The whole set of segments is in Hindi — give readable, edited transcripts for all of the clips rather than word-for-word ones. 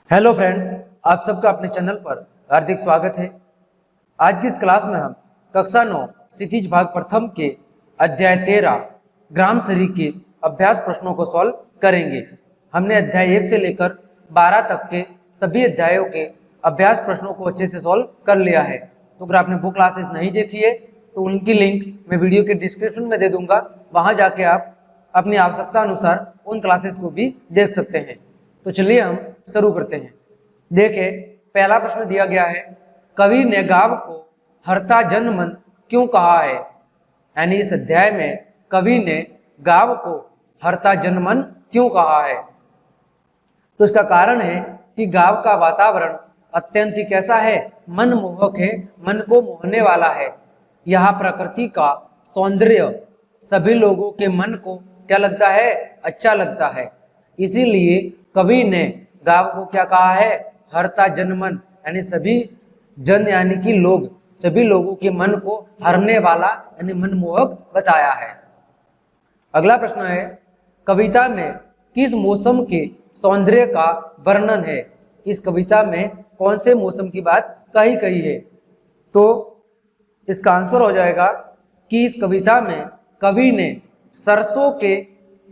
हेलो फ्रेंड्स, आप सबका अपने चैनल पर हार्दिक स्वागत है। आज की इस क्लास में हम कक्षा 9 क्षितिज भाग प्रथम के अध्याय 13 ग्राम शरीर के अभ्यास प्रश्नों को सॉल्व करेंगे। हमने अध्याय 1 से लेकर 12 तक के सभी अध्यायों के अभ्यास प्रश्नों को अच्छे से सॉल्व कर लिया है। तो अगर आपने वो क्लासेस नहीं देखी है तो उनकी लिंक मैं वीडियो के डिस्क्रिप्शन में दे दूंगा, वहां जाके आप अपनी आवश्यकता अनुसार उन क्लासेस को भी देख सकते हैं। तो चलिए हम शुरू करते हैं। देखें, पहला प्रश्न दिया गया है, कवि ने गाव को हरता जन मन क्यों कहा है। यानी इस अध्याय में कवि ने गाव को हरता जन मन क्यों कहा है। तो इसका कारण है कि गाव का वातावरण अत्यंत ही कैसा है, मनमोहक है, मन को मोहने वाला है। यहाँ प्रकृति का सौंदर्य सभी लोगों के मन को क्या लगता है, अच्छा लगता है। इसीलिए कवि ने गाव को क्या कहा है, हरता जनमन, यानी सभी जन यानी कि लोग, सभी लोगों के मन को हरने वाला यानी मनमोहक बताया है। अगला प्रश्न है, कविता में किस मौसम के सौंदर्य का वर्णन है। इस कविता में कौन से मौसम की बात कही है। तो इसका आंसर हो जाएगा कि इस कविता में कवि ने सरसों के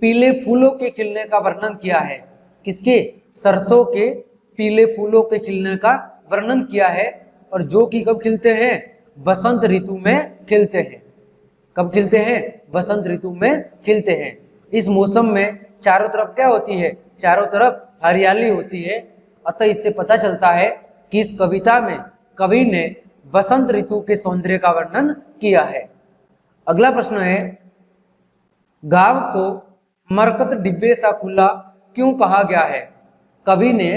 पीले फूलों के खिलने का वर्णन किया है। किसके? सरसों के पीले फूलों के खिलने का वर्णन किया है, और जो कि कब खिलते हैं, बसंत ऋतु में खिलते हैं। कब खिलते हैं? बसंत ऋतु में खिलते हैं। इस मौसम में चारों तरफ क्या होती है, चारों तरफ हरियाली होती है। अतः इससे पता चलता है कि इस कविता में कवि ने बसंत ऋतु के सौंदर्य का वर्णन किया है। अगला प्रश्न है, गाव को मरकत डिब्बे सा खुला क्यों कहा गया है। कवि ने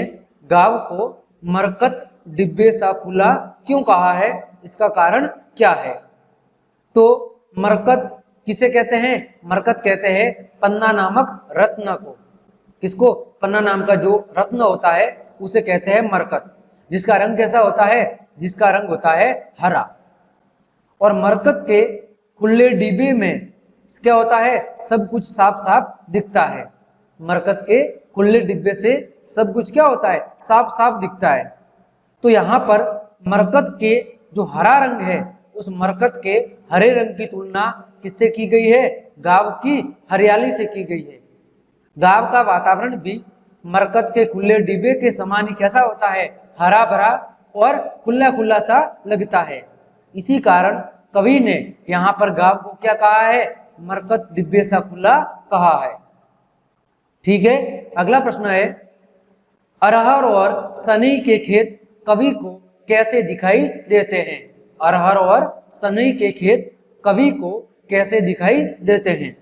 गाव को मरकत डिब्बे सा खुला क्यों कहा है, इसका कारण क्या है। तो मरकत किसे कहते हैं? मरकत कहते हैं पन्ना नामक रत्न को। किसको? पन्ना नाम का जो रत्न होता है उसे कहते हैं मरकत, जिसका रंग कैसा होता है, जिसका रंग होता है हरा। और मरकत के खुले डिब्बे में क्या होता है, सब कुछ साफ साफ दिखता है। मरकत के खुले डिब्बे से सब कुछ क्या होता है, साफ साफ दिखता है। तो यहाँ पर मरकत के जो हरा रंग है, उस मरकत के हरे रंग की तुलना किससे की गई है, गांव की हरियाली से की गई है। गांव का वातावरण भी मरकत के खुले डिब्बे के समान ही कैसा होता है, हरा भरा और खुला खुला सा लगता है। इसी कारण कवि ने यहाँ पर गांव को क्या कहा है, मरकत डिब्बे सा खुला कहा है। ठीक है। अगला प्रश्न है, अरहर और सनई के खेत कवि को कैसे दिखाई देते हैं। अरहर और सनई के खेत कवि को कैसे दिखाई देते हैं।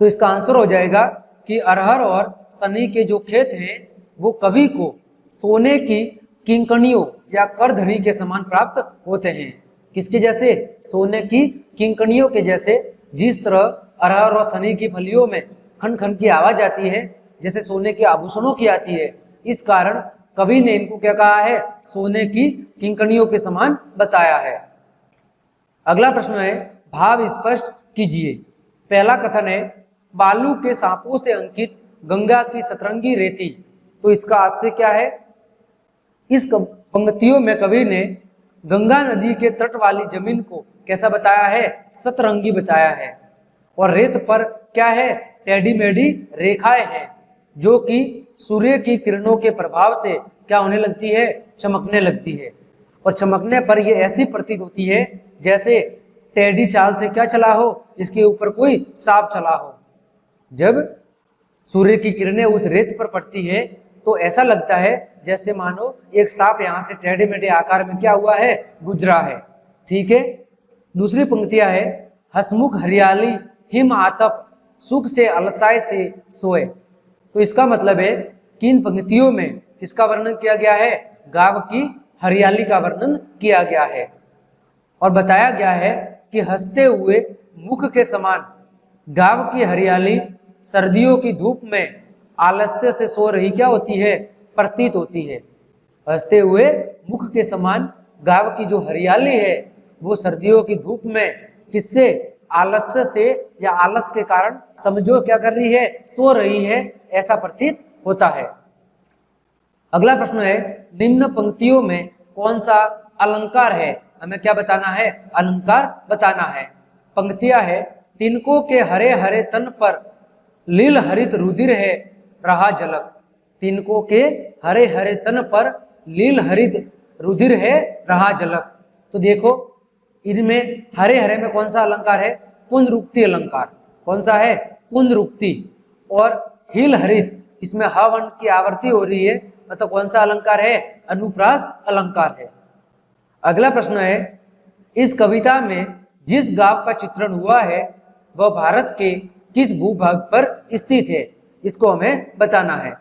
तो इसका आंसर हो जाएगा कि अरहर और सनई के जो खेत हैं वो कवि को सोने की किंकणियों या करधनी के समान प्राप्त होते हैं। किसके जैसे? सोने की किंकणियों के जैसे। जिस तरह अरहर और सनई की फलियों में खन खन की आवाज आती है, जैसे सोने के आभूषणों की आती है, इस कारण कवि ने इनको क्या कहा है, सोने की किंकणियों के समान बताया है। अगला प्रश्न है, भाव स्पष्ट कीजिए। पहला कथन है, बालू के सांपों से अंकित गंगा की सतरंगी रेती। तो इसका आशय क्या है? इस पंक्तियों में कवि ने गंगा नदी के तट वाली जमीन को कैसा बताया है, सतरंगी बताया है। और रेत पर क्या है, टेढ़ी मेढ़ी रेखाएं हैं, जो कि सूर्य की किरणों के प्रभाव से क्या होने लगती है, चमकने लगती है। और चमकने पर यह ऐसी प्रतीत होती है जैसे टेढ़ी चाल से क्या चला हो, इसके ऊपर कोई सांप चला हो। जब सूर्य की किरणें उस रेत पर पड़ती है तो ऐसा लगता है जैसे मानो एक सांप यहाँ से टेढ़े मेढ़े आकार में क्या हुआ है, गुजरा है। ठीक है। दूसरी पंक्तियां है, हसमुख हरियाली हिम आतप सुख से अलसाए से सोए। तो इसका मतलब है कि इन पंक्तियों में किसका वर्णन किया गया है, गांव की हरियाली का वर्णन किया गया है। और बताया गया है कि हंसते हुए मुख के समान गांव की हरियाली सर्दियों की धूप में आलस्य से सो रही क्या होती है, प्रतीत होती है। हंसते हुए मुख के समान गांव की जो हरियाली है वो सर्दियों की धूप में किससे, आलस्य से या आलस के कारण समझो क्या कर रही है, सो रही है, ऐसा प्रतीत होता है। अगला प्रश्न है, निम्न पंक्तियों में कौन सा अलंकार है? हमें क्या बताना है? अलंकार बताना है। पंक्तियां है, तिनको के हरे हरे तन पर लील हरित रुधिर है रहा झलक। तिनको के हरे हरे तन पर लील हरित रुधिर है रहा झलक। तो देखो इनमें हरे हरे में कौन सा अलंकार है? पुनरुक्ति अलंकार। कौन सा है? पुनरुक्ति। और हील हरित, इसमें ह वर्ण की आवृत्ति हो रही है, मतलब कौन सा अलंकार है? अनुप्रास अलंकार है। अगला प्रश्न है, इस कविता में जिस गांव का चित्रण हुआ है वह भारत के किस भूभाग पर स्थित है? इसको हमें बताना है।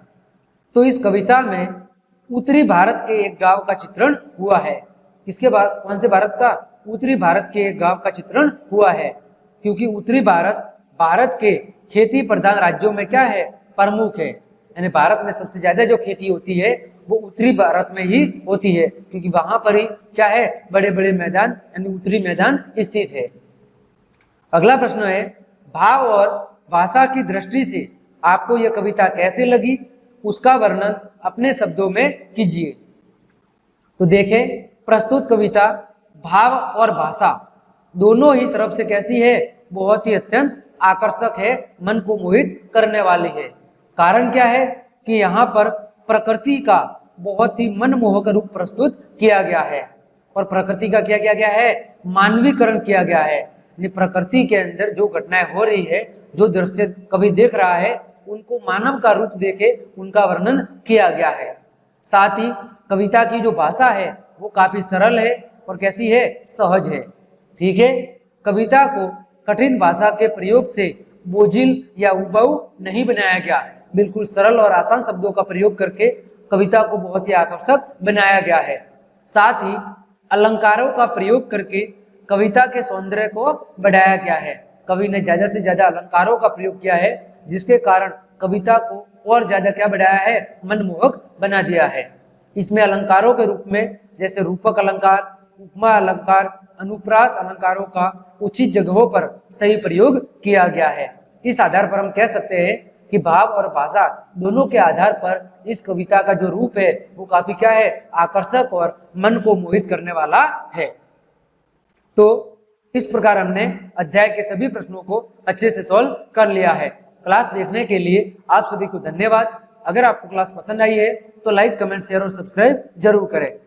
तो इस कविता में उत्तरी भारत के एक गांव का चित्रण हुआ है। किसके बाद? कौन से भारत का? उत्तरी भारत के एक गांव का चित्रण हुआ है, क्योंकि उत्तरी भारत के खेती प्रधान राज्यों में क्या है? प्रमुख है। यानी भारत में सबसे ज्यादा जो खेती होती है वो उत्तरी भारत में ही होती है, क्योंकि वहां पर ही क्या है? बड़े बड़े मैदान यानी उत्तरी मैदान स्थित है। अगला प्रश्न है, भाव और भाषा की दृष्टि से आपको यह कविता कैसे लगी? उसका वर्णन अपने शब्दों में कीजिए। तो देखें, प्रस्तुत कविता भाव और भाषा दोनों ही तरफ से कैसी है? बहुत ही अत्यंत आकर्षक है, मन को मोहित करने वाली है। कारण क्या है? कि यहाँ पर प्रकृति का बहुत ही मनमोहक रूप प्रस्तुत किया गया है। और प्रकृति का क्या किया गया है? मानवीकरण किया गया है। प्रकृति के अंदर जो घटनाएं हो रही है, जो दृश्य कवि देख रहा है, उनको मानव का रूप देके उनका वर्णन किया गया है। साथ ही कविता की जो भाषा है वो काफी सरल है और कैसी है? सहज है। ठीक है, कविता को कठिन भाषा के प्रयोग से बोझिल या उबाऊ नहीं बनाया गया, बिल्कुल सरल और आसान शब्दों का प्रयोग करके कविता को बहुत ही आकर्षक बनाया गया है। साथ ही अलंकारों का प्रयोग करके कविता के सौंदर्य को बढ़ाया गया है। कवि ने ज्यादा से ज्यादा अलंकारों का प्रयोग किया है, जिसके कारण कविता को और ज्यादा क्या बढ़ाया है? मनमोहक बना दिया है। इसमें अलंकारों के रूप में जैसे रूपक अलंकार, उपमा अलंकार, अनुप्रास अलंकारों का उचित जगहों पर सही प्रयोग किया गया है। इस आधार पर हम कह सकते हैं कि भाव और भाषा दोनों के आधार पर इस कविता का जो रूप है वो काफी क्या है? आकर्षक और मन को मोहित करने वाला है। तो इस प्रकार हमने अध्याय के सभी प्रश्नों को अच्छे से सॉल्व कर लिया है। क्लास देखने के लिए आप सभी को धन्यवाद। अगर आपको क्लास पसंद आई है तो लाइक, कमेंट, शेयर और सब्सक्राइब जरूर करें।